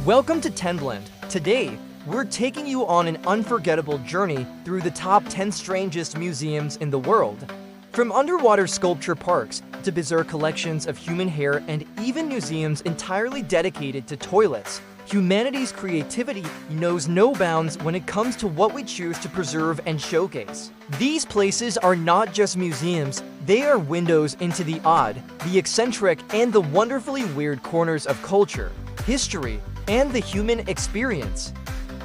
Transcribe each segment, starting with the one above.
Welcome to Tenblend. Today, we're taking you on an unforgettable journey through the top 10 strangest museums in the world. From underwater sculpture parks to bizarre collections of human hair and even museums entirely dedicated to toilets, humanity's creativity knows no bounds when it comes to what we choose to preserve and showcase. These places are not just museums, they are windows into the odd, the eccentric, and the wonderfully weird corners of culture, history, and the human experience.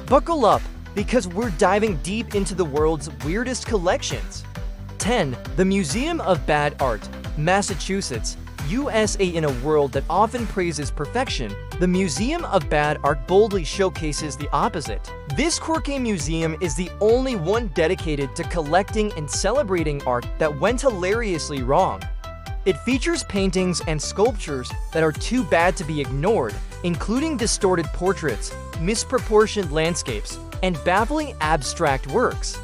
Buckle up, because we're diving deep into the world's weirdest collections. 10. The Museum of Bad Art, Massachusetts, USA. In a world that often praises perfection, the Museum of Bad Art boldly showcases the opposite. This quirky museum is the only one dedicated to collecting and celebrating art that went hilariously wrong. It features paintings and sculptures that are too bad to be ignored, including distorted portraits, misproportioned landscapes, and baffling abstract works.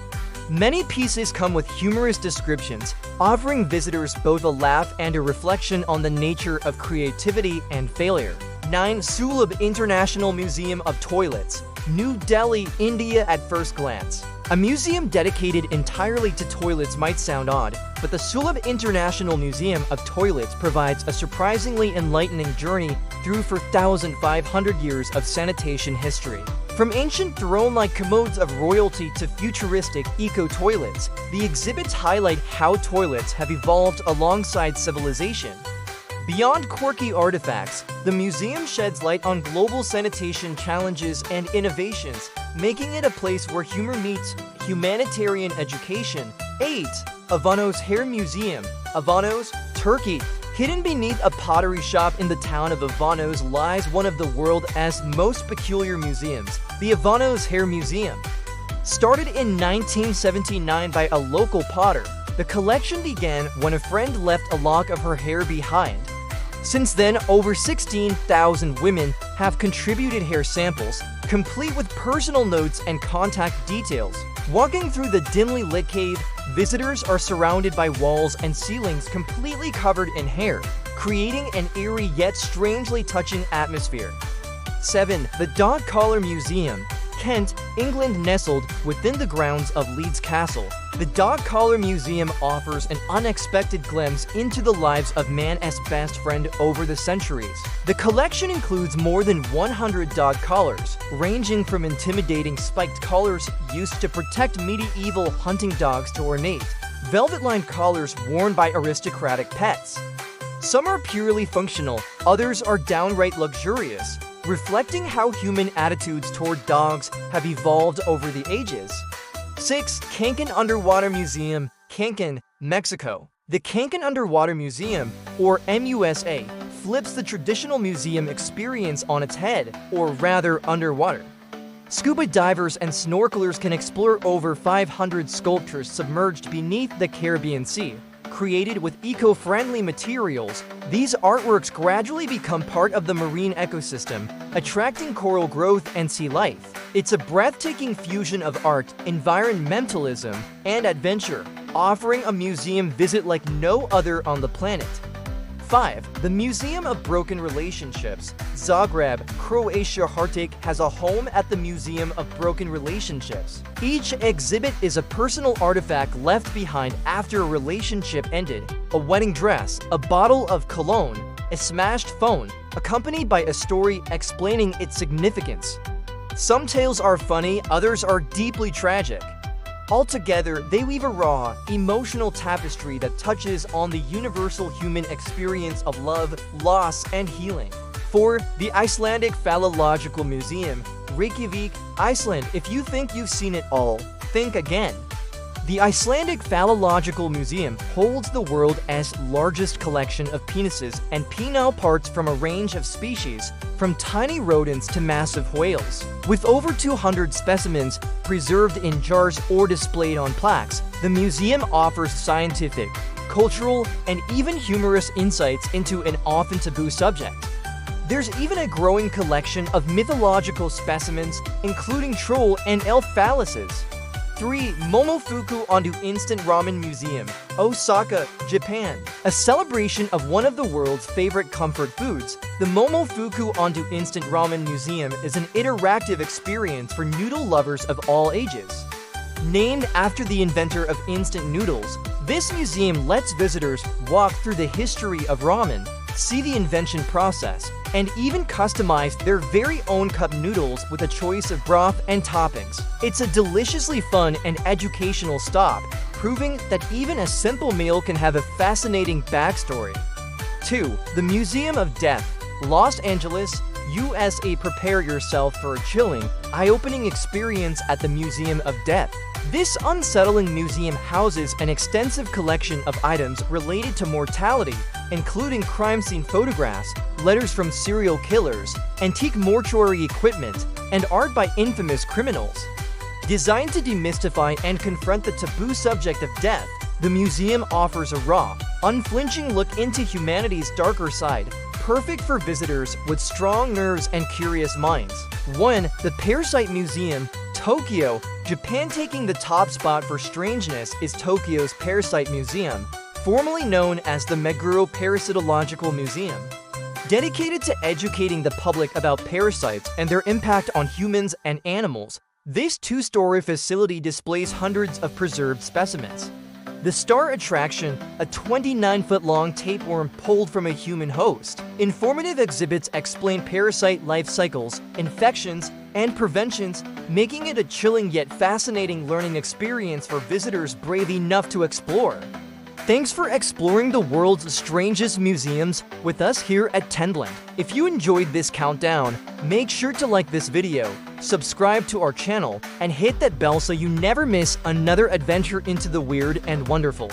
Many pieces come with humorous descriptions, offering visitors both a laugh and a reflection on the nature of creativity and failure. 9. Sulabh International Museum of Toilets, New Delhi, India. At first glance, a museum dedicated entirely to toilets might sound odd, but the Sulabh International Museum of Toilets provides a surprisingly enlightening journey through 4,500 years of sanitation history. From ancient throne-like commodes of royalty to futuristic eco-toilets, the exhibits highlight how toilets have evolved alongside civilization. Beyond quirky artifacts, the museum sheds light on global sanitation challenges and innovations, making it a place where humor meets humanitarian education. 8. Avanos Hair Museum, Avanos, Turkey. Hidden beneath a pottery shop in the town of Avanos lies one of the world's most peculiar museums, the Avanos Hair Museum. Started in 1979 by a local potter, the collection began when a friend left a lock of her hair behind. Since then, over 16,000 women have contributed hair samples, complete with personal notes and contact details. Walking through the dimly lit cave, visitors are surrounded by walls and ceilings completely covered in hair, creating an eerie yet strangely touching atmosphere. 7. The Dog Collar Museum, Kent, England. Nestled within the grounds of Leeds Castle, the Dog Collar Museum offers an unexpected glimpse into the lives of man's best friend over the centuries. The collection includes more than 100 dog collars, ranging from intimidating spiked collars used to protect medieval hunting dogs to ornate, velvet-lined collars worn by aristocratic pets. Some are purely functional, others are downright luxurious, reflecting how human attitudes toward dogs have evolved over the ages. 6. Cancun Underwater Museum, Cancun, Mexico. The Cancun Underwater Museum, or MUSA, flips the traditional museum experience on its head, or rather underwater. Scuba divers and snorkelers can explore over 500 sculptures submerged beneath the Caribbean Sea. Created with eco-friendly materials, these artworks gradually become part of the marine ecosystem, attracting coral growth and sea life. It's a breathtaking fusion of art, environmentalism, and adventure, offering a museum visit like no other on the planet. 5. The Museum of Broken Relationships, Zagreb, Croatia. Heartache has a home at the Museum of Broken Relationships. Each exhibit is a personal artifact left behind after a relationship ended: a wedding dress, a bottle of cologne, a smashed phone, accompanied by a story explaining its significance. Some tales are funny, others are deeply tragic. Altogether, they weave a raw, emotional tapestry that touches on the universal human experience of love, loss, and healing. 4. The Icelandic Phallological Museum, Reykjavik, Iceland. If you think you've seen it all, think again. The Icelandic Phallological Museum holds the world's largest collection of penises and penile parts from a range of species, from tiny rodents to massive whales. With over 200 specimens preserved in jars or displayed on plaques, the museum offers scientific, cultural, and even humorous insights into an often taboo subject. There's even a growing collection of mythological specimens, including troll and elf phalluses. 3. Momofuku Ando Instant Ramen Museum, Osaka, Japan. A celebration of one of the world's favorite comfort foods, the Momofuku Ando Instant Ramen Museum is an interactive experience for noodle lovers of all ages. Named after the inventor of instant noodles, this museum lets visitors walk through the history of ramen, see the invention process, and even customize their very own cup noodles with a choice of broth and toppings. It's a deliciously fun and educational stop, proving that even a simple meal can have a fascinating backstory. 2. The Museum of Death, Los Angeles, USA. Prepare yourself for a chilling, eye-opening experience at the Museum of Death. This unsettling museum houses an extensive collection of items related to mortality, including crime scene photographs, letters from serial killers, antique mortuary equipment, and art by infamous criminals. Designed to demystify and confront the taboo subject of death, the museum offers a raw, unflinching look into humanity's darker side, perfect for visitors with strong nerves and curious minds. 1. The Parasite Museum, Tokyo, Japan. Taking the top spot for strangeness is Tokyo's Parasite Museum, formerly known as the Meguro Parasitological Museum. Dedicated to educating the public about parasites and their impact on humans and animals, this two-story facility displays hundreds of preserved specimens. The star attraction, a 29-foot-long tapeworm pulled from a human host. Informative exhibits explain parasite life cycles, infections, and preventions, making it a chilling yet fascinating learning experience for visitors brave enough to explore. Thanks for exploring the world's strangest museums with us here at Tenblend. If you enjoyed this countdown, make sure to like this video, subscribe to our channel, and hit that bell so you never miss another adventure into the weird and wonderful.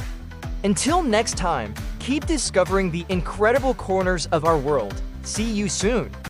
Until next time, keep discovering the incredible corners of our world. See you soon!